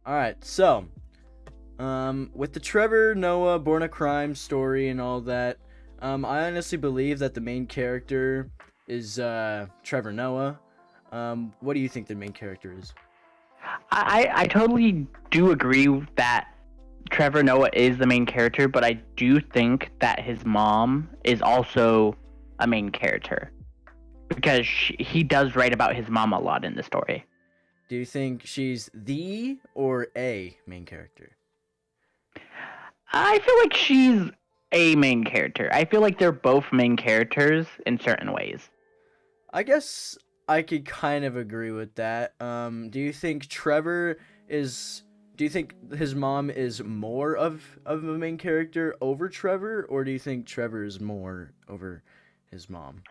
All right, so with the Trevor Noah Born a Crime story and all that, I honestly believe that the main character is Trevor Noah. What do you think the main character is? I totally do agree that Trevor Noah is the main character, but I do think that his mom is also a main character because he does write about his mom a lot in the story. Do you think she's the or a main character? I feel like she's a main character. I feel like they're both main characters in certain ways. I guess I could kind of agree with that. Do you think Trevor is? Do you think his mom is more of a main character over Trevor, or do you think Trevor is more over his mom?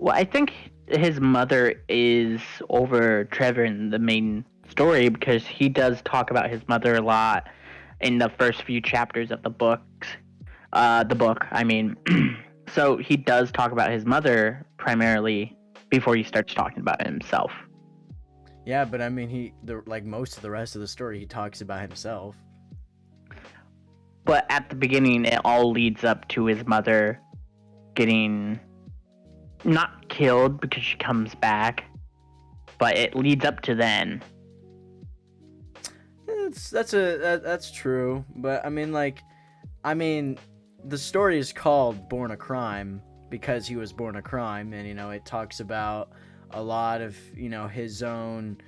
Well, I think his mother is over Trevor in the main story because he does talk about his mother a lot in the first few chapters of the books. The book, I mean. So he does talk about his mother primarily before he starts talking about himself. Yeah, but I mean, like most of the rest of the story, he talks about himself. But at the beginning, it all leads up to his mother getting not killed because she comes back, but it leads up to then. That's true, but I mean, the story is called Born a Crime because he was born a crime, and it talks about a lot of his own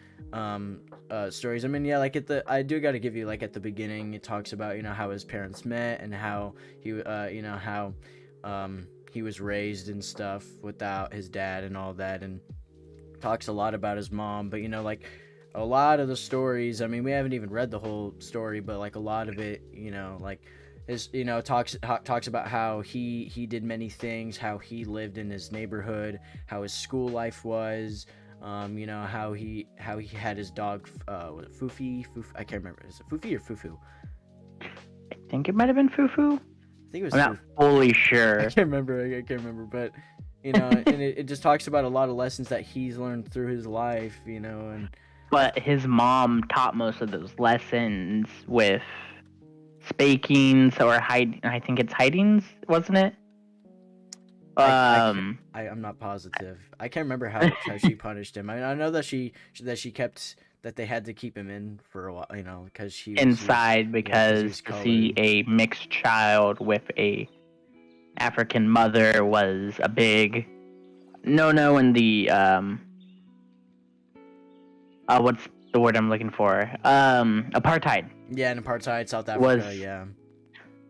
stories. I mean, yeah, like I do got to give you like at the beginning, it talks about how his parents met and how how he was raised and stuff without his dad and all that, and talks a lot about his mom. But like a lot of the stories, I mean, we haven't even read the whole story, but like a lot of it, like his talks about how he did many things, how he lived in his neighborhood, how his school life was, how he had his dog, was it Foofy? I can't remember. Is it Foofy or Fufu? I think it might have been Fufu. I think it was I'm not fully I sure. can't remember. I can't remember, but and it just talks about a lot of lessons that he's learned through his life, and But his mom taught most of those lessons with spakings or hiding. I think it's hidings, wasn't it? I'm not positive. I can't remember how she punished him. I know that she kept that they had to keep him in for a while, because inside yeah, 'cause he because was to see colored. a mixed child with a African mother was a big no in the what's the word I'm looking for? Apartheid Yeah, in apartheid South was Africa. Yeah,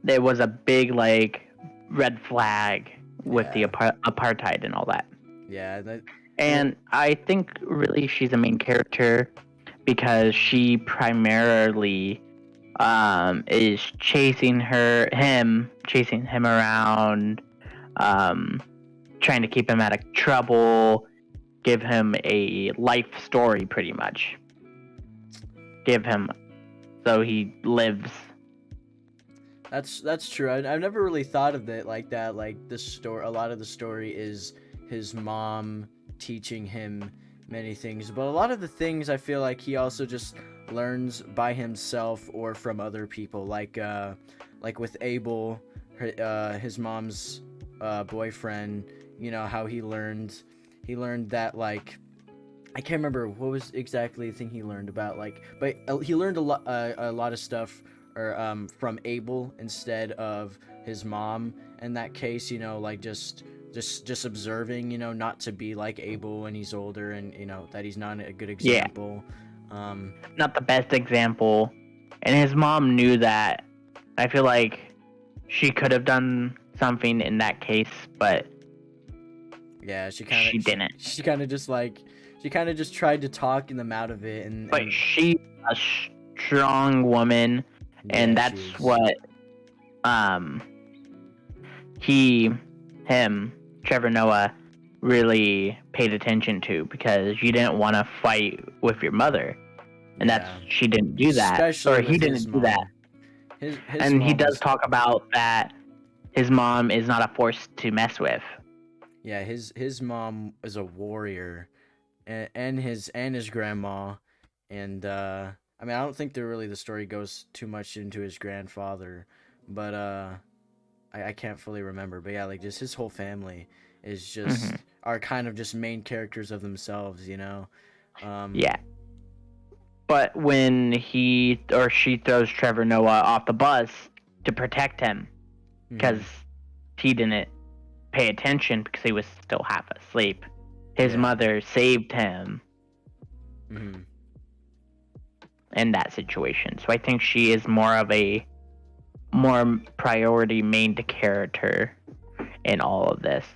there was a big like red flag with the yeah, apartheid and all that. yeah. And I think really she's a main character because she primarily is chasing him around, um, trying to keep him out of trouble, give him a life story pretty much. Give him so he lives. That's true. I've never really thought of it like that. Like this story, a lot of the story is his mom teaching him many things, but a lot of the things I feel like he also just learns by himself or from other people. Like with Abel, his mom's boyfriend. How he learned that like I can't remember what was exactly the thing he learned about but he learned a lot of stuff or from Abel instead of his mom in that case, like just observing, not to be like Abel when he's older, and that he's not a good Yeah, example. um not the best example. And his mom knew that. I feel like she could have done something in that case, but yeah, she didn't. she kind of just tried to talk them out of it, But and she's a strong woman, and yeah, she that's is. what um he him Trevor Noah really paid attention to because you didn't want to fight with your mother, and that's Yeah, she didn't do that, especially or he with his didn't do that. mom. His And he mom does was talk about that his mom is not a force to mess with. Yeah, his mom is a warrior, and his grandma, and I mean, I don't think the story goes too much into his grandfather, but I can't fully remember. But yeah, like just his whole family is Hmm. just are kind of just main characters of themselves, you know. Um, Yeah. But when he or she throws Trevor Noah off the bus to protect him, because mhm, he didn't pay attention because he was still half asleep, his yeah. mother saved him Mhm. in that situation. So I think she is more of a more priority main character in all of this.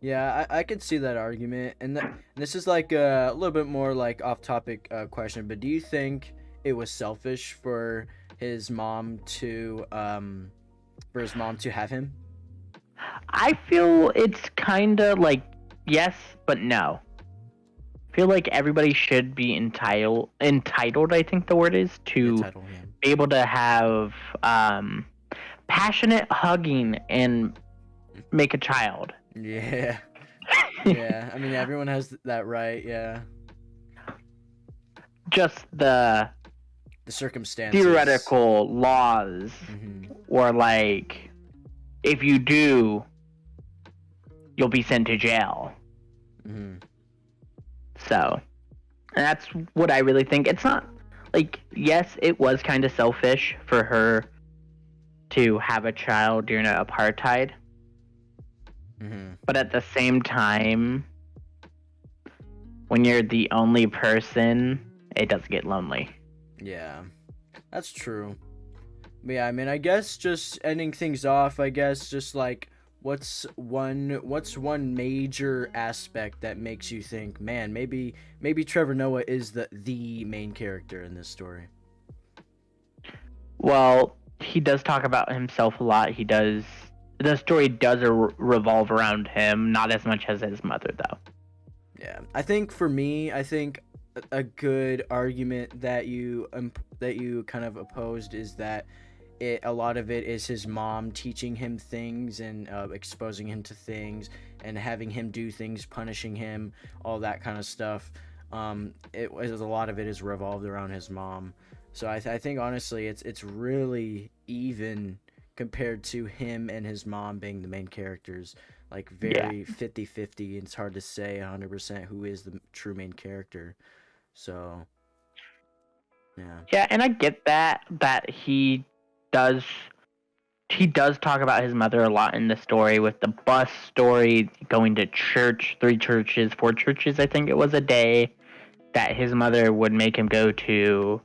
Yeah, I could see that argument, and this is like a little bit more like off topic question, but do you think it was selfish his mom to um for his mom to have him? I feel it's kind of like yes, but no. I feel like everybody should be entitled, I think the word is, Yeah, to title him. be able to have passionate hugging and make a child. Yeah, yeah. I mean, everyone has that right. Yeah, Just the the circumstances. theoretical laws, Hmm. or like, if you do, you'll be sent to jail. Hmm. So, and that's what I really think. It's not like, yes, it was kind of selfish for her to have a child during apartheid, Hmm. but at the same time, when you're the only person, it does get lonely. Yeah, that's true. But yeah, I mean, I guess just ending things off. I guess just like what's one major aspect that makes you think, man, maybe Trevor Noah is the main character in this story. Well, he does talk about himself a lot. He does. The story does revolve around him, not as much as his mother, though. Yeah, I think for me, I think a good argument that you kind of opposed is that a lot of it is his mom teaching him things and exposing him to things and having him do things, punishing him, all that kind of stuff. It was a lot of it is revolved around his mom. So I think honestly, it's really even compared to him and his mom being the main characters, like Yeah. very 50-50. It's hard to say 100% who is the true main character. So yeah. Yeah, and I get that does he does talk about his mother a lot in the story, with the bus story, going to church, 3 churches, 4 churches, I think it was a day that his mother would make him go to.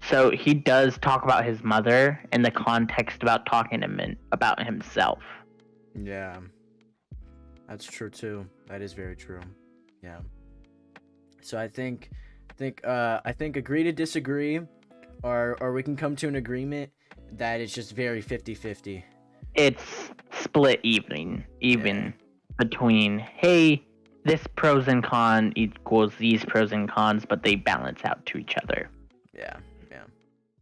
So he does talk about his mother in the context about talking to him about himself. Yeah, that's true too. That is very true. Yeah. So I think agree to disagree, or we can come to an agreement that it's just very 50-50. It's split Yeah. even between, hey, this pros and con equals these pros and cons, but they balance out to each other. Yeah.